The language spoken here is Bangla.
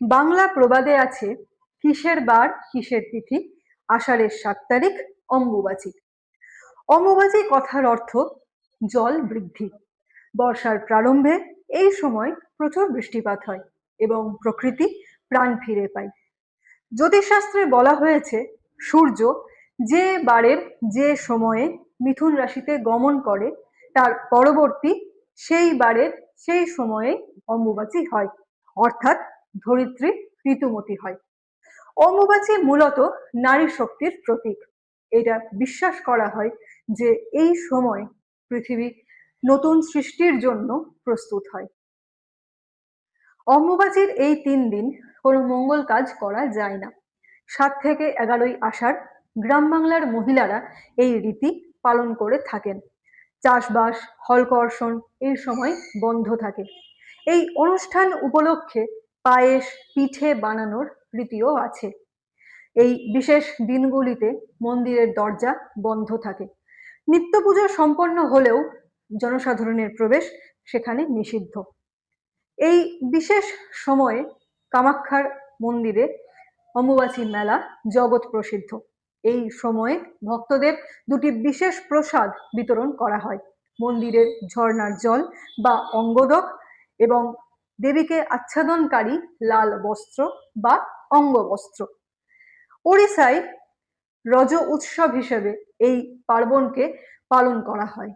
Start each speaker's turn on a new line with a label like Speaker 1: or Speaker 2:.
Speaker 1: বাংলা প্রবাদে আছে, কিসের বার কিসের তিথি, আষাঢ়ের 7 তারিখ অম্বুবাচী। অম্বুবাচী কথার অর্থ জল বৃদ্ধি। বর্ষার প্রারম্ভে এই সময় প্রচুর বৃষ্টিপাত হয় এবং প্রকৃতি প্রাণ ফিরে পায়। জ্যোতিষশাস্ত্রে বলা হয়েছে, সূর্য যে বারের যে সময়ে মিথুন রাশিতে গমন করে তার পরবর্তী সেই বারের সেই সময়ে অম্বুবাচী হয়, অর্থাৎ ধরিত্রী ঋতুমতী হয়। অম্বুবাচী মূলত নারী শক্তির প্রতীক। এটা বিশ্বাস করা হয় যে এই সময় পৃথিবী নতুন সৃষ্টির জন্য প্রস্তুত হয়। অম্বুবাচীর এই 3 দিন কোনো মঙ্গল কাজ করা যায় না। 7 থেকে 11ই আষাঢ় গ্রাম বাংলার মহিলারা এই রীতি পালন করে থাকেন। চাষবাস, হলকর্ষণ এই সময় বন্ধ থাকে। এই অনুষ্ঠান উপলক্ষে পায়েস, পিঠে বানানোর রীতিও আছে। এই বিশেষ দিনগুলিতে মন্দিরের দরজা বন্ধ থাকে। নিত্য পুজো সম্পন্ন হলেও জনসাধারণের প্রবেশ সেখানে নিষিদ্ধ। এই বিশেষ সময়ে কামাখ্যার মন্দিরে অম্বুবাচী মেলা জগৎ প্রসিদ্ধ। এই সময়ে ভক্তদের 2টি বিশেষ প্রসাদ বিতরণ করা হয়, মন্দিরের ঝর্ণার জল বা অঙ্গদক এবং দেবীকে আচ্ছাদনকারী লাল বস্ত্র বা অঙ্গবস্ত্র। ওড়িশায় রজ উৎসব হিসেবে এই পার্বণকে পালন করা হয়।